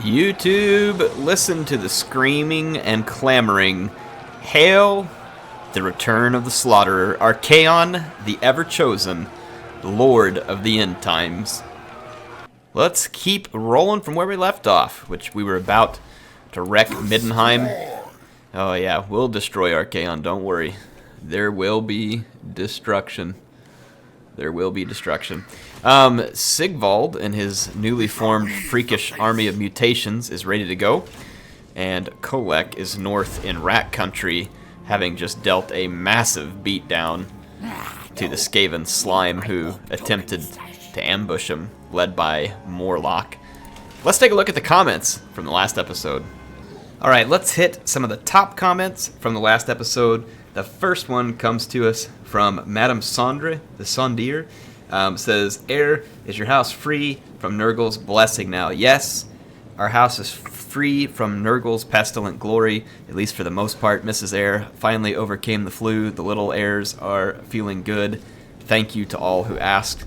YouTube, listen to the screaming and clamoring. Hail the return of the slaughterer, Archaon, the ever-chosen, Lord of the end times. Let's keep rolling from where we left off, which we were about to wreck Middenheim. Oh yeah, we'll destroy Archaon, don't worry. There will be destruction. There will be destruction. Sigvald and his newly formed freakish army of mutations is ready to go. And Kholek is north in Rat Country, having just dealt a massive beatdown to the Skaven slime who attempted to ambush him, led by Morlock. Let's take a look at the comments from the last episode. Alright, let's hit some of the top comments from the last episode. The first one comes to us from Madame Sondre, the Sondier. Says, Heir, is your house free from Nurgle's blessing now? Yes, our house is free from Nurgle's pestilent glory, at least for the most part. Mrs. Heir finally overcame the flu. The little heirs are feeling good. Thank you to all who asked.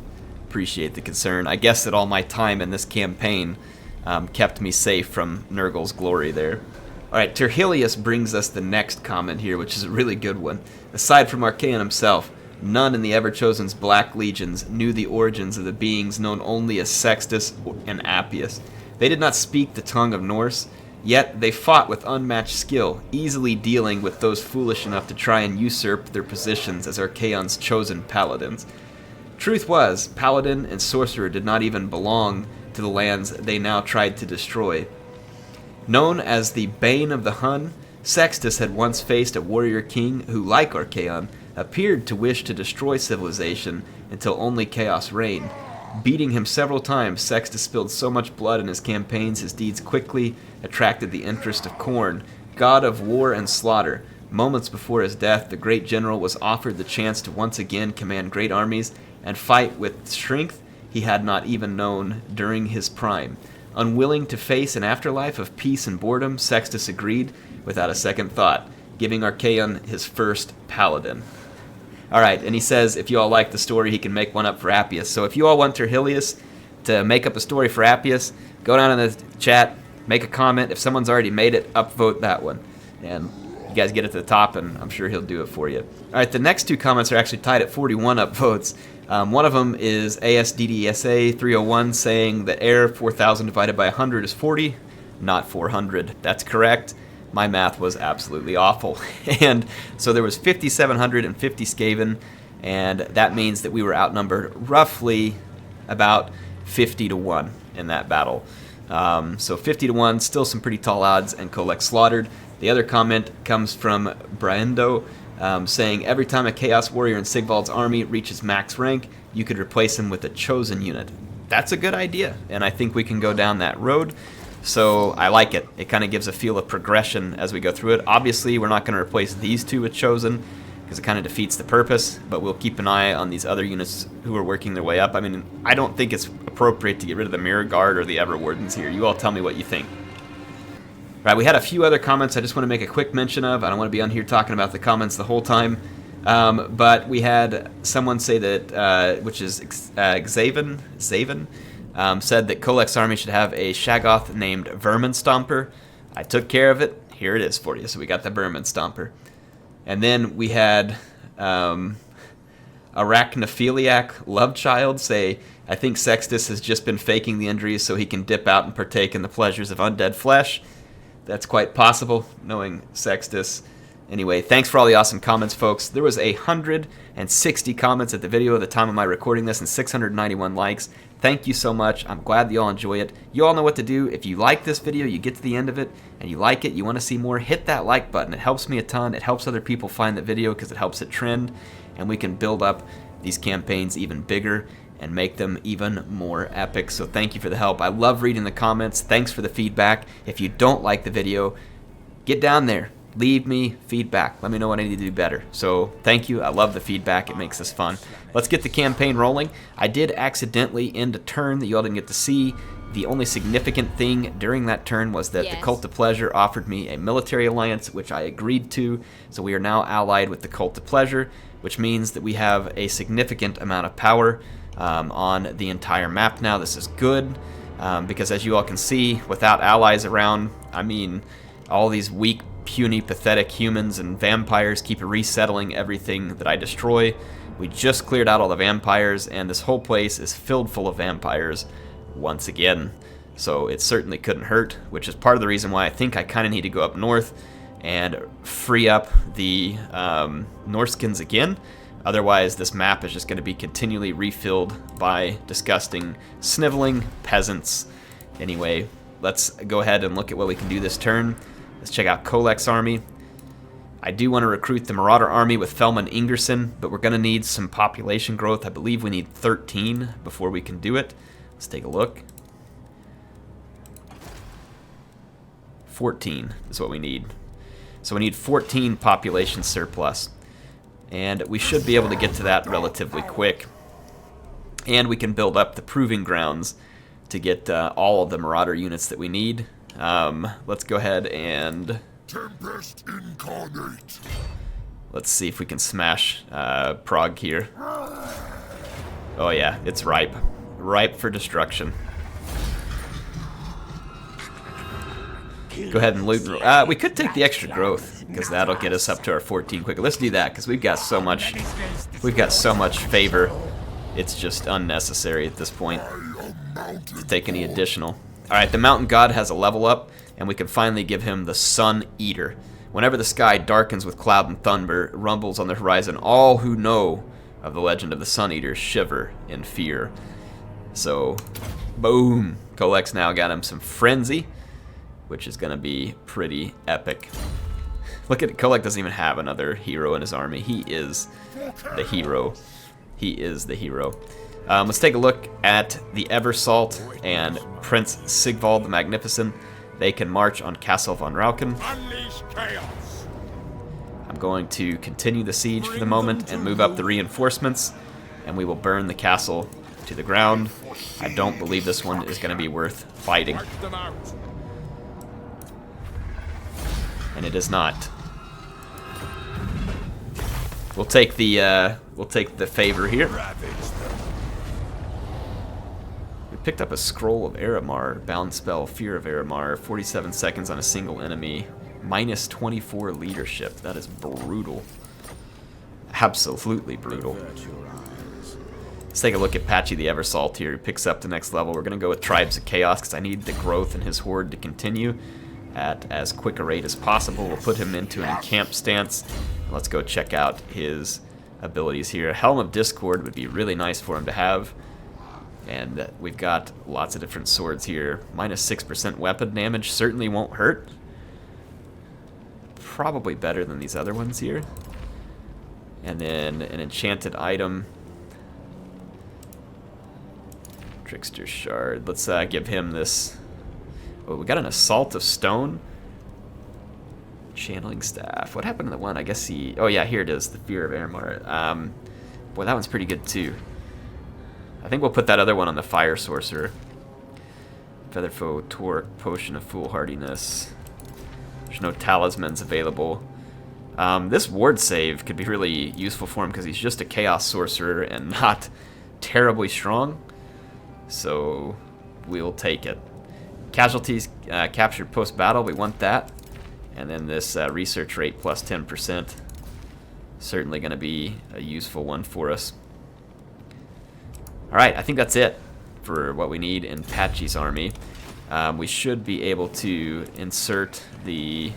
Appreciate the concern. I guess that all my time in this campaign kept me safe from Nurgle's glory there. Alright, Terhilius brings us the next comment here, which is a really good one. Aside from Archaon himself, none in the Ever-Chosen's Black Legions knew the origins of the beings known only as Sextus and Appius. They did not speak the tongue of Norse, yet they fought with unmatched skill, easily dealing with those foolish enough to try and usurp their positions as Archaon's chosen paladins. Truth was, paladin and sorcerer did not even belong to the lands they now tried to destroy. Known as the Bane of the Hun, Sextus had once faced a warrior king who, like Archaon, appeared to wish to destroy civilization until only chaos reigned. Beating him several times, Sextus spilled so much blood in his campaigns his deeds quickly attracted the interest of Khorne, god of war and slaughter. Moments before his death, the great general was offered the chance to once again command great armies and fight with strength he had not even known during his prime. Unwilling to face an afterlife of peace and boredom, Sextus agreed without a second thought, giving Archaon his first paladin. Alright, and he says if you all like the story, he can make one up for Appius. So if you all want Terhilius to make up a story for Appius, go down in the chat, make a comment. If someone's already made it, upvote that one. And you guys get it to the top, and I'm sure he'll do it for you. Alright, the next two comments are actually tied at 41 upvotes. One of them is ASDDSA 301 saying that Heir 4,000 divided by 100 is 40, not 400. That's correct. My math was absolutely awful. And so there was 5,750 Skaven, and that means that we were outnumbered roughly about 50 to 1 in that battle. So 50 to 1, still some pretty tall odds, and Kholek slaughtered. The other comment comes from Braendo, saying every time a Chaos Warrior in Sigvald's army reaches max rank, you could replace him with a chosen unit. That's a good idea, and I think we can go down that road. So I like it. It kind of gives a feel of progression as we go through it. Obviously, we're not going to replace these two with chosen, because it kind of defeats the purpose, but we'll keep an eye on these other units who are working their way up. I mean, I don't think it's appropriate to get rid of the Mirror Guard or the Everwardens here. You all tell me what you think. Right, we had a few other comments I just want to make a quick mention of. I don't want to be on here talking about the comments the whole time. But we had someone say that, which is Skaven, said that Kholek's army should have a Shaggoth named Vermin Stomper. I took care of it. Here it is for you. So we got the Vermin Stomper. And then we had Arachnophiliac Lovechild say, I think Sextus has just been faking the injuries so he can dip out and partake in the pleasures of undead flesh. That's quite possible, knowing Sextus. Anyway, thanks for all the awesome comments, folks. There was 160 comments at the video at the time of my recording this and 691 likes. Thank you so much. I'm glad that you all enjoy it. You all know what to do. If you like this video, you get to the end of it, and you like it, you want to see more, hit that like button. It helps me a ton. It helps other people find the video because it helps it trend, and we can build up these campaigns even bigger and make them even more epic. So thank you for the help. I love reading the comments. Thanks for the feedback. If you don't like the video, get down there. Leave me feedback. Let me know what I need to do better. So thank you. I love the feedback. It makes this fun. Let's get the campaign rolling. I did accidentally end a turn that you all didn't get to see. The only significant thing during that turn was that the Cult of Pleasure offered me a military alliance, which I agreed to. So we are now allied with the Cult of Pleasure, which means that we have a significant amount of power on the entire map now. This is good. Because as you all can see, without allies around, I mean, all these weak, puny, pathetic humans and vampires keep resettling everything that I destroy. We just cleared out all the vampires, and this whole place is filled full of vampires once again. So it certainly couldn't hurt, which is part of the reason why I think I kind of need to go up north and free up the Norskins again. Otherwise, this map is just going to be continually refilled by disgusting, sniveling peasants. Anyway, let's go ahead and look at what we can do this turn. Let's check out Kholek's army. I do want to recruit the Marauder army with Felman Ingerson, but we're going to need some population growth. I believe we need 13 before we can do it. Let's take a look. 14 is what we need. So we need 14 population surplus. And we should be able to get to that relatively quick. And we can build up the proving grounds to get all of the Marauder units that we need. Let's go ahead and... Tempest incarnate. Let's see if we can smash Prague here. Oh yeah, it's ripe. Ripe for destruction. Go ahead and loot. We could take the extra growth, because that'll get us up to our 14 quicker. Let's do that, because we've got so much favor. It's just unnecessary at this point to take any additional. Alright, the Mountain God has a level up, and we can finally give him the Sun Eater. Whenever the sky darkens with cloud and thunder, rumbles on the horizon, all who know of the legend of the Sun Eater shiver in fear. So, boom. Kholek's now got him some Frenzy, which is going to be pretty epic. Look at it, Kholek doesn't even have another hero in his army. He is the hero. He is the hero. Let's take a look at the Eversalt and Prince Sigvald the Magnificent. They can march on Castle von Rauken. I'm going to continue the siege for the moment and move up the reinforcements, and we will burn the castle to the ground. I don't believe this one is going to be worth fighting. And it is not. We'll take the favor here. We picked up a scroll of Aramar, bound spell, Fear of Aramar, 47 seconds on a single enemy, minus 24 leadership. That is brutal. Absolutely brutal. Let's take a look at Patchy the Eversalt here. He picks up the next level. We're gonna go with Tribes of Chaos because I need the growth in his horde to continue at as quick a rate as possible. We'll put him into an encamp stance. Let's go check out his abilities here. Helm of Discord would be really nice for him to have. And we've got lots of different swords here. Minus 6% weapon damage certainly won't hurt. Probably better than these other ones here. And then an enchanted item. Trickster Shard. Let's give him this. Oh, we got an Assault of Stone. Channeling Staff. What happened to the one? I guess he... Oh, yeah, here it is. The Fear of Aramar. Boy, that one's pretty good, too. I think we'll put that other one on the Fire Sorcerer. Featherfoe, Torque, Potion of Foolhardiness. There's no talismans available. This ward save could be really useful for him because he's just a Chaos Sorcerer and not terribly strong. So, we'll take it. Casualties captured post-battle, we want that. And then this research rate plus 10%. Certainly going to be a useful one for us. Alright, I think that's it for what we need in Patchy's army. We should be able to insert the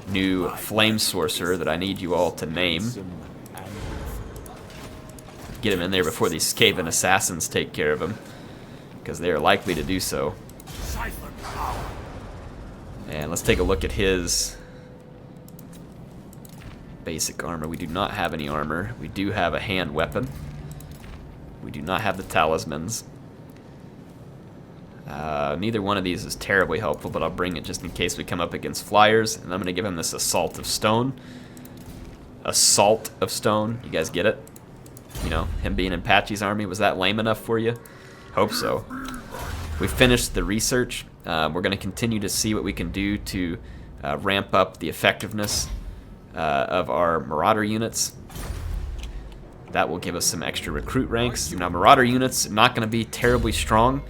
new Flame Sorcerer that I need you all to name. Get him in there before these Skaven assassins take care of him, because they are likely to do so. And let's take a look at his basic armor. We do not have any armor. We do have a hand weapon. We do not have the talismans. Neither one of these is terribly helpful, but I'll bring it just in case we come up against flyers. And I'm going to give him this Assault of Stone. Assault of Stone. You guys get it? You know, him being in Patchy's army. Was that lame enough for you? Hope so. We finished the research. We're going to continue to see what we can do to ramp up the effectiveness of our Marauder units. That will give us some extra recruit ranks. Now, Marauder units not going to be terribly strong,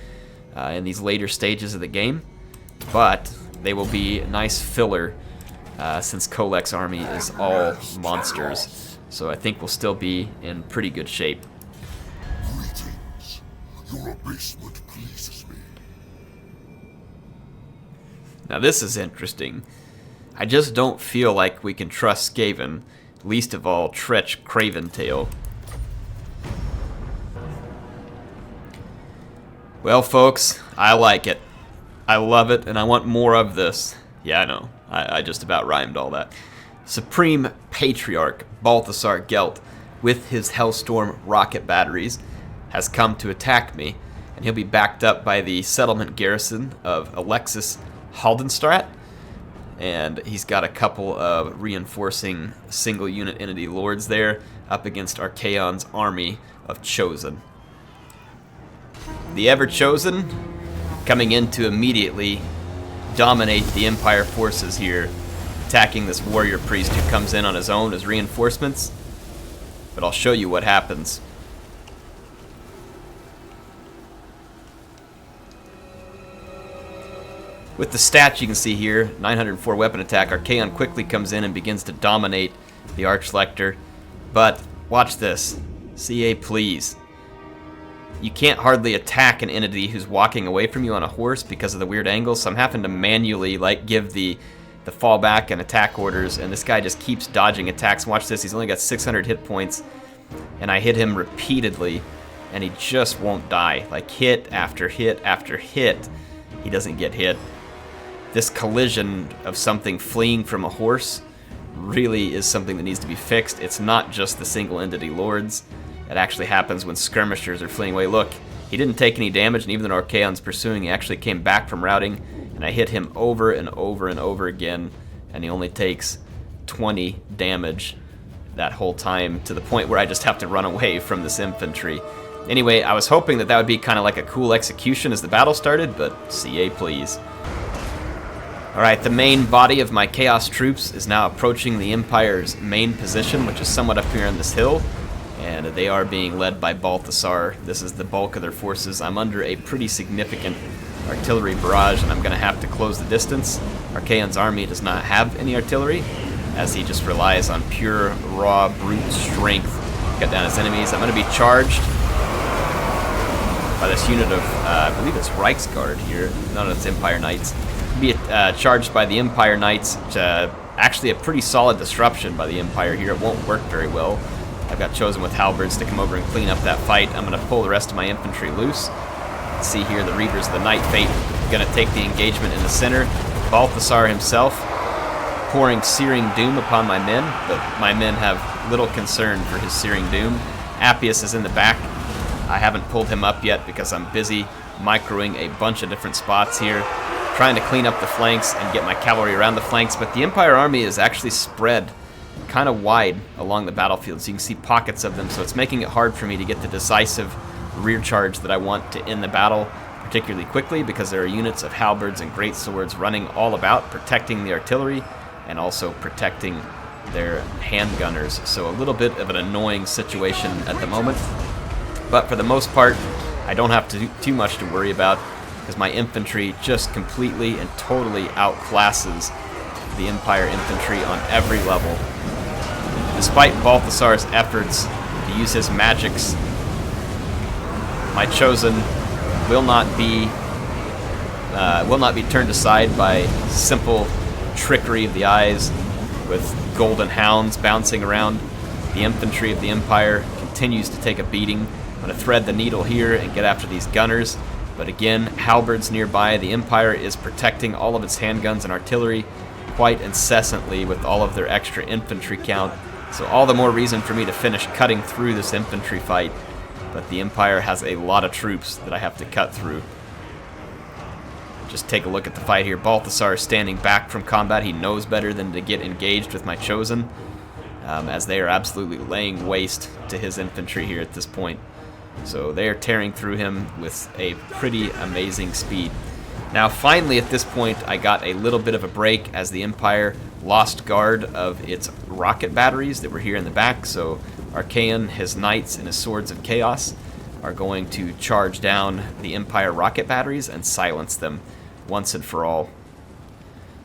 in these later stages of the game, but they will be a nice filler since Kholek's army is all monsters. So I think we'll still be in pretty good shape. Greetings. Your abasement pleases me. Now this is interesting. I just don't feel like we can trust Skaven, least of all Tretch Craventail. Well, folks, I like it. I love it, and I want more of this. Yeah, I know. I just about rhymed all that. Supreme Patriarch Balthasar Gelt, with his Hellstorm rocket batteries, has come to attack me, and he'll be backed up by the settlement garrison of Alexis Haldenstrat, and he's got a couple of reinforcing single unit entity lords there up against Archaon's army of Chosen. The Ever Chosen coming in to immediately dominate the Empire forces here, attacking this warrior priest who comes in on his own as reinforcements. But I'll show you what happens. With the stats you can see here, 904 weapon attack, Archaon quickly comes in and begins to dominate the Archlector. But watch this. CA, please. You can't hardly attack an entity who's walking away from you on a horse because of the weird angles, so I'm having to manually give the fallback and attack orders, and this guy just keeps dodging attacks. Watch this, he's only got 600 hit points, and I hit him repeatedly, and he just won't die. Hit after hit after hit, he doesn't get hit. This collision of something fleeing from a horse really is something that needs to be fixed. It's not just the single entity lords. It actually happens when skirmishers are fleeing away. Look, he didn't take any damage, and even though Archaon's pursuing, he actually came back from routing, and I hit him over and over and over again, and he only takes 20 damage that whole time, to the point where I just have to run away from this infantry. Anyway, I was hoping that would be kind of like a cool execution as the battle started, but CA please. Alright, the main body of my Chaos troops is now approaching the Empire's main position, which is somewhat up here on this hill. And they are being led by Balthasar. This is the bulk of their forces. I'm under a pretty significant artillery barrage, and I'm going to have to close the distance. Archaon's army does not have any artillery, as he just relies on pure, raw, brute strength to cut down his enemies. I'm going to be charged by this unit of, I believe it's Reichsguard here. No, it's Empire Knights. Be charged by the Empire Knights. Actually a pretty solid disruption by the Empire here. It won't work very well. I've got Chosen with halberds to come over and clean up that fight. I'm going to pull the rest of my infantry loose. See here, the Reavers of the Night Fate going to take the engagement in the center. Balthasar himself pouring searing doom upon my men, but my men have little concern for his searing doom. Appius is in the back. I haven't pulled him up yet because I'm busy microing a bunch of different spots here, trying to clean up the flanks and get my cavalry around the flanks, but the Empire army is actually spread kind of wide along the battlefield, so you can see pockets of them, so it's making it hard for me to get the decisive rear charge that I want to end the battle particularly quickly, because there are units of halberds and greatswords running all about, protecting the artillery and also protecting their handgunners. So a little bit of an annoying situation at the moment, but for the most part I don't have to do too much to worry about, because my infantry just completely and totally outclasses the Empire infantry on every level. Despite Balthasar's efforts to use his magics, my Chosen will not be turned aside by simple trickery of the eyes with golden hounds bouncing around. The infantry of the Empire continues to take a beating. I'm going to thread the needle here and get after these gunners, but again, halberds nearby. The Empire is protecting all of its handguns and artillery quite incessantly with all of their extra infantry count, so all the more reason for me to finish cutting through this infantry fight, but the Empire has a lot of troops that I have to cut through. Just take a look at the fight here. Balthasar is standing back from combat. He knows better than to get engaged with my Chosen, as they are absolutely laying waste to his infantry here at this point. So they are tearing through him with a pretty amazing speed. Now finally at this point I got a little bit of a break as the Empire lost guard of its rocket batteries that were here in the back, so Archaon, his knights, and his swords of chaos are going to charge down the Empire rocket batteries and silence them once and for all.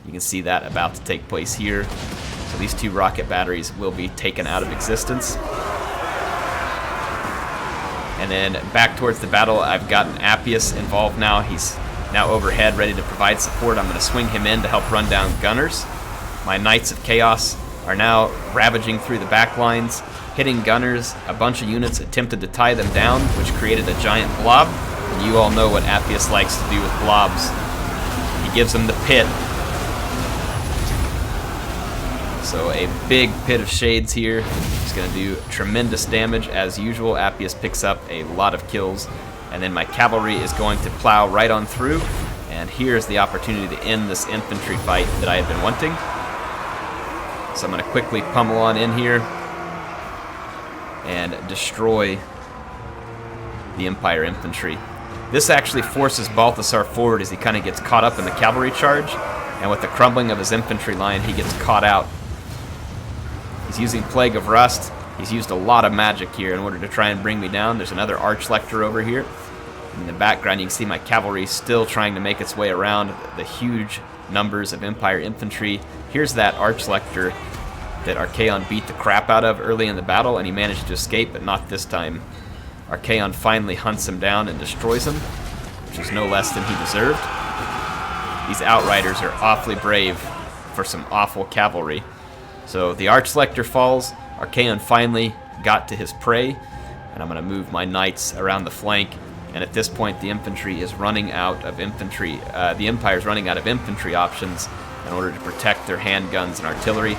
You can see that about to take place here. So these 2 rocket batteries will be taken out of existence. And then back towards the battle, I've gotten Appius involved now. He's now overhead, ready to provide support. I'm going to swing him in to help run down gunners. My Knights of Chaos are now ravaging through the back lines, hitting gunners. A bunch of units attempted to tie them down, which created a giant blob. And you all know what Appius likes to do with blobs. He gives them the pit. So a big pit of shades here. He's going to do tremendous damage as usual. Appius picks up a lot of kills. And then my cavalry is going to plow right on through. And here's the opportunity to end this infantry fight that I had been wanting. So I'm going to quickly pummel on in here and destroy the Empire infantry. This actually forces Balthasar forward as he kind of gets caught up in the cavalry charge. And with the crumbling of his infantry line, he gets caught out. He's using Plague of Rust. He's used a lot of magic here in order to try and bring me down. There's another Archlector over here. In the background, you can see my cavalry still trying to make its way around the huge numbers of Empire infantry. Here's that Archlector that Archaon beat the crap out of early in the battle, and he managed to escape, but not this time. Archaon finally hunts him down and destroys him, which is no less than he deserved. These Outriders are awfully brave for some awful cavalry. So the Archlector falls. Archaon finally got to his prey, and I'm going to move my Knights around the flank. And at this point, the infantry is running out of infantry. The Empire's running out of infantry options in order to protect their handguns and artillery,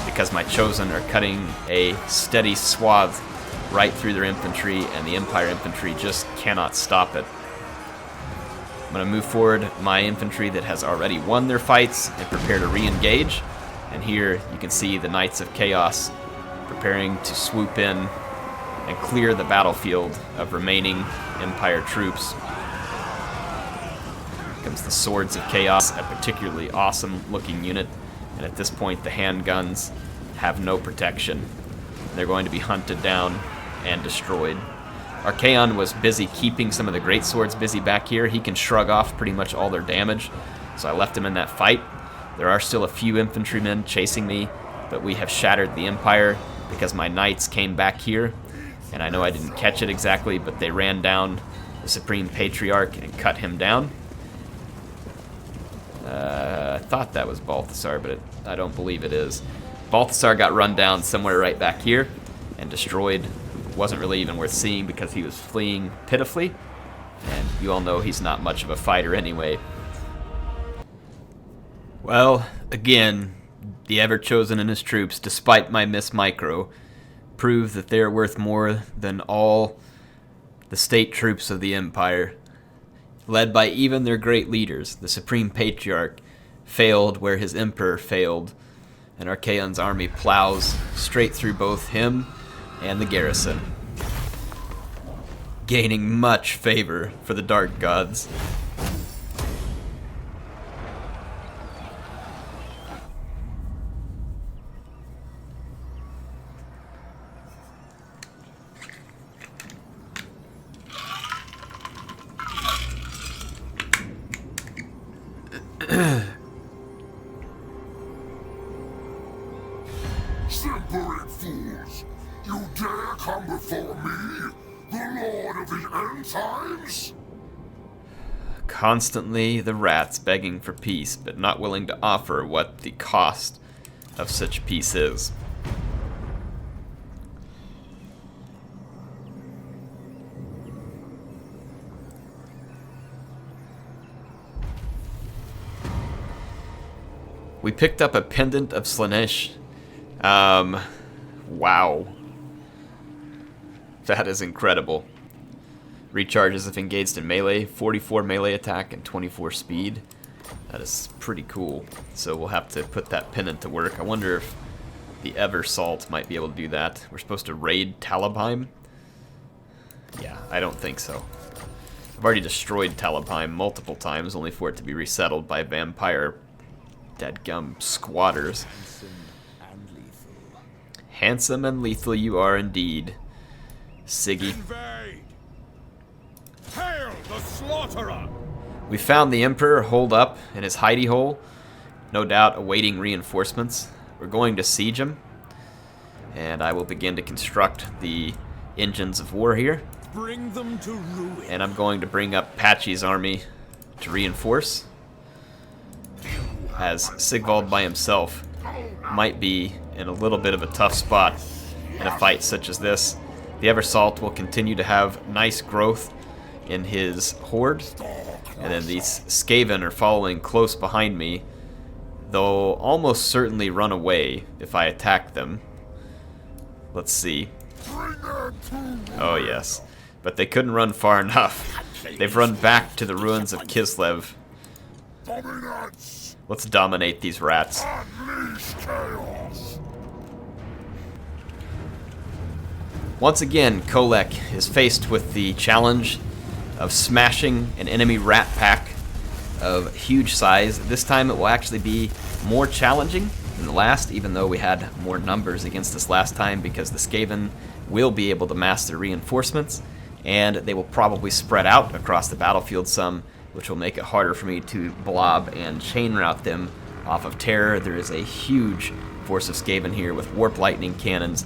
because my Chosen are cutting a steady swath right through their infantry, and the Empire infantry just cannot stop it. I'm going to move forward my infantry that has already won their fights and prepare to re-engage. And here you can see the Knights of Chaos preparing to swoop in and clear the battlefield of remaining Empire troops. Here comes the Swords of Chaos, a particularly awesome looking unit. And at this point, the handguns have no protection. They're going to be hunted down and destroyed. Archaon was busy keeping some of the great swords busy back here. He can shrug off pretty much all their damage, so I left him in that fight. There are still a few infantrymen chasing me, but we have shattered the Empire because my Knights came back here, and I know I didn't catch it exactly, but they ran down the Supreme Patriarch and cut him down. I thought that was Balthasar, but I don't believe it is. Balthasar got run down somewhere right back here and destroyed. Wasn't really even worth seeing because he was fleeing pitifully, and you all know he's not much of a fighter anyway. Well, again, the Ever-Chosen and his troops, despite my miss micro, prove that they are worth more than all the state troops of the Empire. Led by even their great leaders, the Supreme Patriarch failed where his Emperor failed, and Archaon's army plows straight through both him and the garrison, gaining much favor for the Dark Gods. Simpering fools! You dare come before me, the Lord of the End Times? Constantly the rats begging for peace, but not willing to offer what the cost of such peace is. We picked up a pendant of Slaanesh. Wow. That is incredible. Recharges if engaged in melee, 44 melee attack and 24 speed. That is pretty cool. So we'll have to put that pendant to work. I wonder if the Eversalt might be able to do that. We're supposed to raid Talabheim? Yeah, I don't think so. I've already destroyed Talabheim multiple times, only for it to be resettled by vampire dadgum squatters. Handsome and lethal you are indeed, Siggy. Invade! The slaughterer! We found the Emperor holed up in his hidey hole, no doubt awaiting reinforcements. We're going to siege him, and I will begin to construct the engines of war here. Bring them to ruin. And I'm going to bring up Patchy's army to reinforce, as Sigvald by himself might be in a little bit of a tough spot in a fight such as this. The Eversalt will continue to have nice growth in his horde, and then these Skaven are following close behind me. They'll almost certainly run away if I attack them. Let's see. Oh yes, but they couldn't run far enough. They've run back to the ruins of Kislev. Let's dominate these rats. Once again, Kholek is faced with the challenge of smashing an enemy rat pack of huge size. This time it will actually be more challenging than the last, even though we had more numbers against us last time, because the Skaven will be able to mass their reinforcements, and they will probably spread out across the battlefield some, which will make it harder for me to blob and chain route them off of terror. There is a huge force of Skaven here with warp lightning cannons,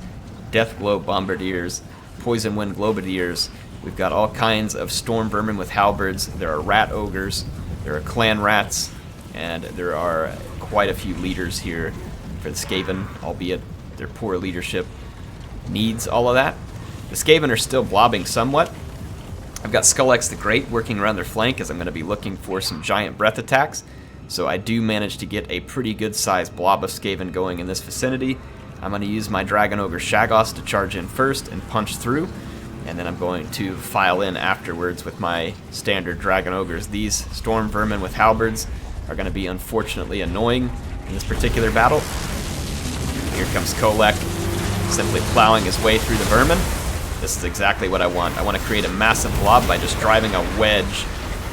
death glow bombardiers, poison wind globadiers. We've got all kinds of storm vermin with halberds. There are rat ogres, there are clan rats, and there are quite a few leaders here for the Skaven, albeit their poor leadership needs all of that. The Skaven are still blobbing somewhat. I've got Skullx the Great working around their flank, as I'm going to be looking for some giant breath attacks. So I do manage to get a pretty good sized blob of Skaven going in this vicinity. I'm going to use my Dragon Ogre Shagos to charge in first and punch through, and then I'm going to file in afterwards with my standard Dragon Ogres. These Storm Vermin with halberds are going to be unfortunately annoying in this particular battle. Here comes Kholek, simply plowing his way through the vermin. This is exactly what I want. I want to create a massive blob by just driving a wedge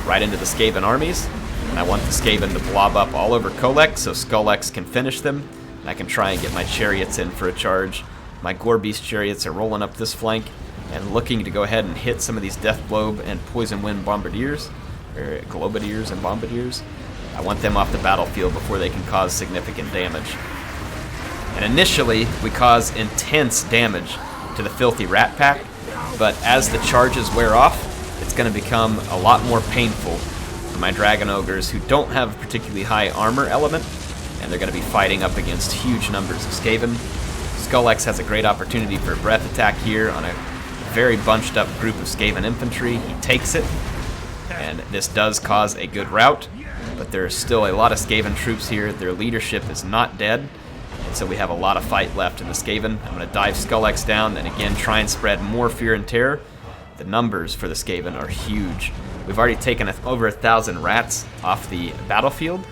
right into the Skaven armies. And I want the Skaven to blob up all over Kholek so Skullx can finish them. And I can try and get my chariots in for a charge. My Gore Beast chariots are rolling up this flank and looking to go ahead and hit some of these Death Globe and Poison Wind bombardiers, or Globadiers and bombardiers. I want them off the battlefield before they can cause significant damage. And initially, we cause intense damage to the filthy rat pack, but as the charges wear off, it's going to become a lot more painful for my Dragon Ogres who don't have a particularly high armor element, and they're going to be fighting up against huge numbers of Skaven. Skullx has a great opportunity for a breath attack here on a very bunched up group of Skaven infantry. He takes it, and this does cause a good rout, but there's still a lot of Skaven troops here. Their leadership is not dead, and so we have a lot of fight left in the Skaven. I'm going to dive Skullx down and again try and spread more fear and terror. The numbers for the Skaven are huge. We've already taken over 1,000 rats off the battlefield,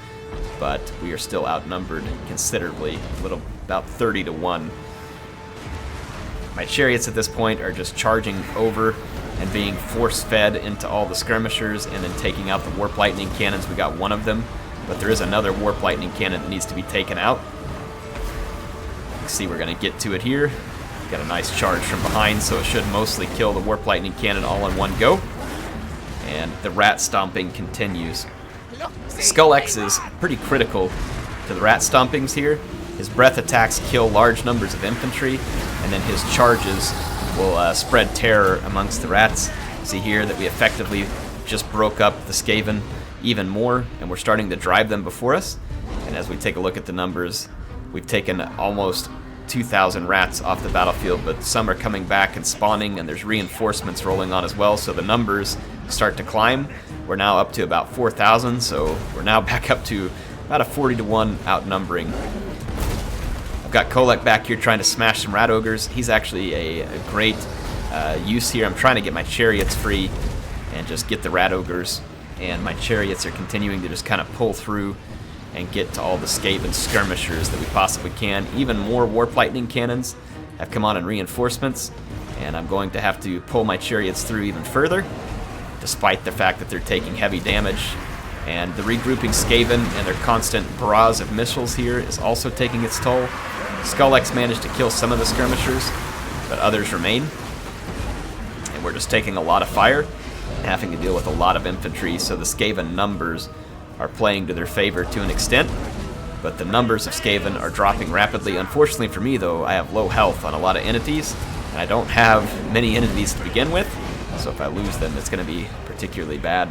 but we are still outnumbered considerably, about 30 to 1. My chariots at this point are just charging over and being force-fed into all the skirmishers and then taking out the warp lightning cannons. We got one of them, but there is another warp lightning cannon that needs to be taken out. You can see we're going to get to it here. Got a nice charge from behind, so it should mostly kill the warp lightning cannon all in one go. And the rat stomping continues. Skullx is pretty critical to the rat stompings here. His breath attacks kill large numbers of infantry, and then his charges will spread terror amongst the rats. See here that we effectively just broke up the Skaven even more, and we're starting to drive them before us. And as we take a look at the numbers, we've taken almost 2,000 rats off the battlefield, but some are coming back and spawning, and there's reinforcements rolling on as well, so the numbers start to climb. We're now up to about 4,000, so we're now back up to about a 40 to 1 outnumbering. I've got Kholek back here trying to smash some rat ogres. He's actually a great use here. I'm trying to get my chariots free and just get the rat ogres, and my chariots are continuing to just kind of pull through and get to all the Skaven skirmishers that we possibly can. Even more warp lightning cannons have come on in reinforcements, and I'm going to have to pull my chariots through even further, despite the fact that they're taking heavy damage. And the regrouping Skaven and their constant barrage of missiles here is also taking its toll. Skullx managed to kill some of the skirmishers, but others remain. And we're just taking a lot of fire. having to deal with a lot of infantry, so the Skaven numbers are playing to their favor to an extent, but the numbers of Skaven are dropping rapidly. Unfortunately for me, though, I have low health on a lot of entities, and I don't have many entities to begin with, so if I lose them, it's going to be particularly bad.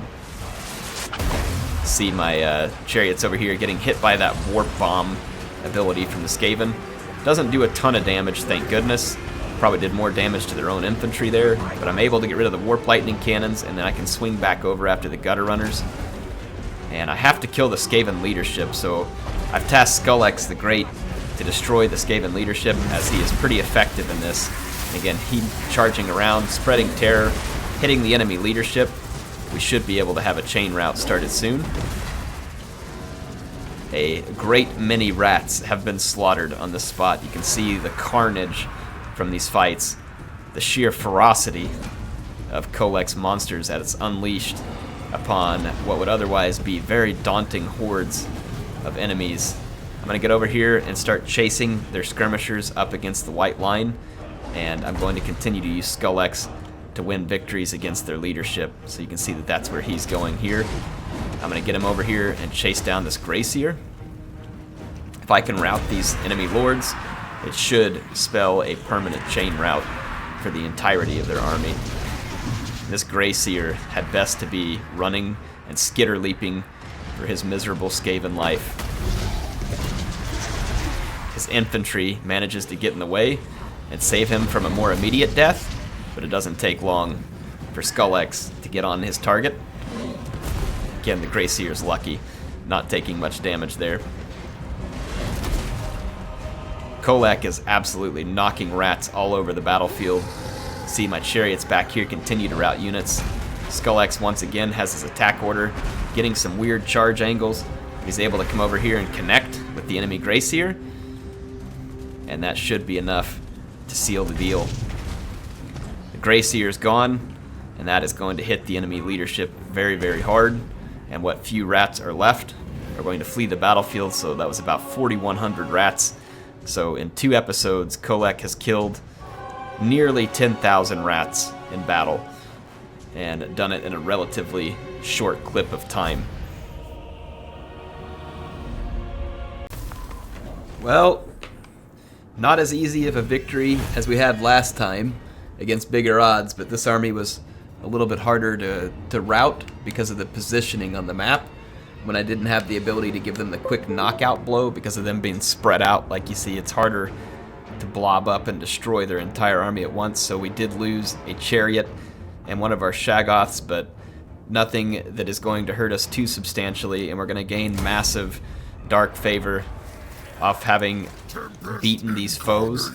See my chariots over here getting hit by that warp bomb ability from the Skaven. Doesn't do a ton of damage, thank goodness. Probably did more damage to their own infantry there, but I'm able to get rid of the warp lightning cannons, and then I can swing back over after the gutter runners. And I have to kill the Skaven leadership, so I've tasked Kholek the Great to destroy the Skaven leadership, as he is pretty effective in this. Again, he charging around, spreading terror, hitting the enemy leadership. We should be able to have a chain route started soon. A great many rats have been slaughtered on this spot. You can see the carnage from these fights, the sheer ferocity of Kholek's monsters as it's unleashed upon what would otherwise be very daunting hordes of enemies. I'm going to get over here and start chasing their skirmishers up against the white line, and I'm going to continue to use Kholek to win victories against their leadership. So you can see that that's where he's going here. I'm going to get him over here and chase down this Gracier. If I can rout these enemy lords, it should spell a permanent chain route for the entirety of their army. This Gracier had best to be running and skitter leaping for his miserable Skaven life. His infantry manages to get in the way and save him from a more immediate death, but it doesn't take long for Kholek to get on his target. Again, the Gracier's lucky, not taking much damage there. Kholek is absolutely knocking rats all over the battlefield. See my chariots back here continue to rout units. Kholek once again has his attack order, getting some weird charge angles. He's able to come over here and connect with the enemy Gracier, and that should be enough to seal the deal. The Gracier is gone, and that is going to hit the enemy leadership very, very hard, and what few rats are left are going to flee the battlefield, so that was about 4,100 rats. So in 2 episodes, Kholek has killed nearly 10,000 rats in battle, and done it in a relatively short clip of time. Well, not as easy of a victory as we had last time against bigger odds, but this army was a little bit harder to rout because of the positioning on the map, when I didn't have the ability to give them the quick knockout blow because of them being spread out. Like you see, it's harder to blob up and destroy their entire army at once, so we did lose a chariot and one of our Shaggoths, but nothing that is going to hurt us too substantially, and we're going to gain massive dark favor off having beaten these foes.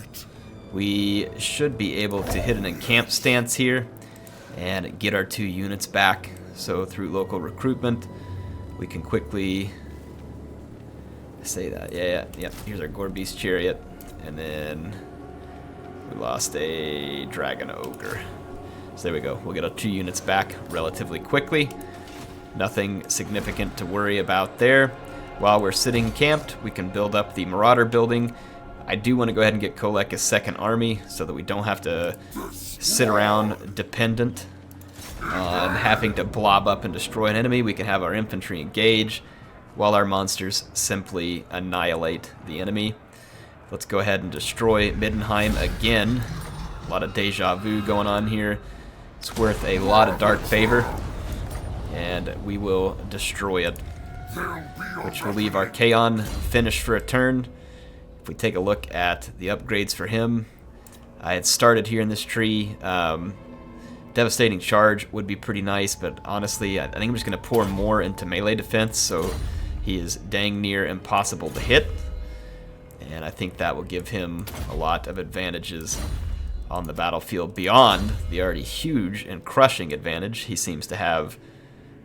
We should be able to hit an encamp stance here and get our 2 units back. So through local recruitment, we can quickly say that. Yeah. Here's our Gore-Beast chariot, and then we lost a Dragon Ogre. So there we go. We'll get our 2 units back relatively quickly. Nothing significant to worry about there. While we're sitting camped, we can build up the Marauder building. I do want to go ahead and get Kholek a second army so that we don't have to sit around dependent on having to blob up and destroy an enemy. We can have our infantry engage while our monsters simply annihilate the enemy. Let's go ahead and destroy Middenheim again. A lot of deja vu going on here. It's worth a lot of dark favor, and we will destroy it, which will leave Archaon finished for a turn. If we take a look at the upgrades for him, I had started here in this tree. Devastating Charge would be pretty nice, but honestly, I think I'm just going to pour more into melee defense, so he is dang near impossible to hit. And I think that will give him a lot of advantages on the battlefield beyond the already huge and crushing advantage he seems to have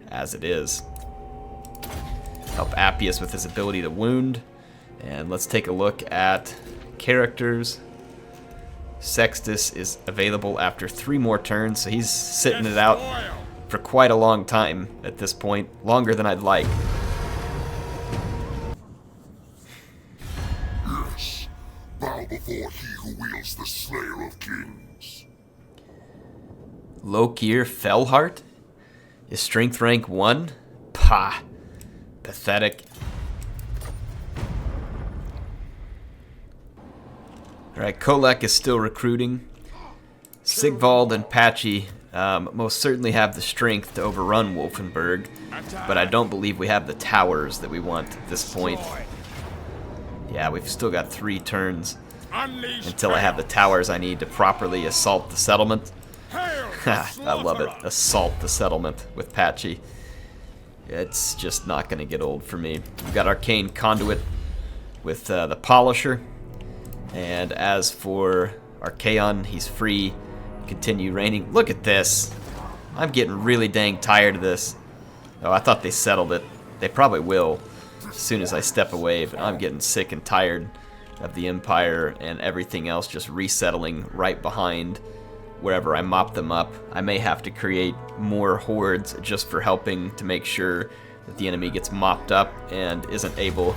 as it is. Help Appius with his ability to wound. And let's take a look at characters. Sextus is available after 3 more turns, so he's sitting it out for quite a long time at this point, longer than I'd like. Yes, bow before he who wields the Slayer of Kings. Lokir Fellheart? Is strength rank 1? Pah. Pathetic. Alright, Kholek is still recruiting. Sigvald and Patchy most certainly have the strength to overrun Wolfenburg, but I don't believe we have the towers that we want at this point. Yeah, we've still got 3 turns until I have the towers I need to properly assault the settlement. I love it. Assault the settlement with Patchy. It's just not going to get old for me. We've got Arcane Conduit with the Polisher. And as for Archaon, he's free. Continue reigning. Look at this. I'm getting really dang tired of this. Oh, I thought they settled it. They probably will as soon as I step away, but I'm getting sick and tired of the Empire and everything else just resettling right behind wherever I mop them up. I may have to create more hordes just for helping to make sure that the enemy gets mopped up and isn't able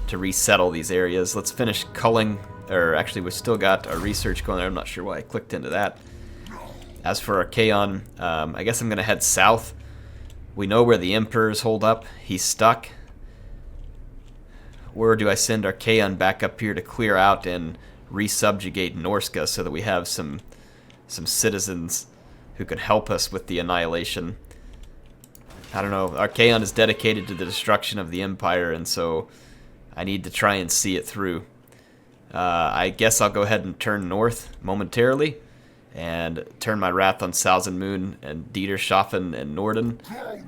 to resettle these areas. Let's finish culling, or actually we've still got our research going there. I'm not sure why I clicked into that. As for Archaon, I guess I'm going to head south. We know where the Emperor's hold up. He's stuck. Or do I send Archaon back up here to clear out and resubjugate Norska so that we have some citizens who can help us with the annihilation? I don't know. Archaon is dedicated to the destruction of the Empire, and so I need to try and see it through. I guess I'll go ahead and turn north momentarily and turn my wrath on Salzenmoon and Dieterschaffen and Norden.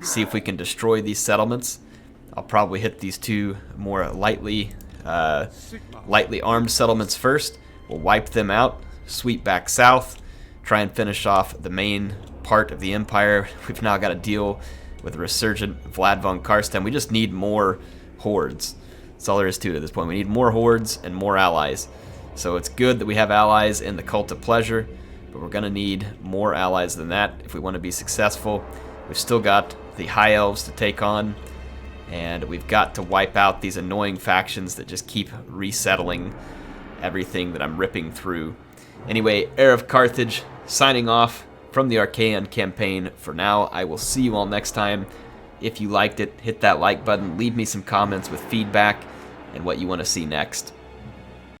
See if we can destroy these settlements. I'll probably hit these 2 more lightly armed settlements first. We'll wipe them out, sweep back south, try and finish off the main part of the Empire. We've now got to deal with the resurgent Vlad von Karsten. We just need more hordes. That's all there is to it at this point. We need more hordes and more allies. So it's good that we have allies in the Cult of Pleasure, but we're going to need more allies than that if we want to be successful. We've still got the High Elves to take on, and we've got to wipe out these annoying factions that just keep resettling everything that I'm ripping through. Anyway, HeirofCarthage signing off from the Archaon campaign for now. I will see you all next time. If you liked it, hit that like button, leave me some comments with feedback and what you want to see next.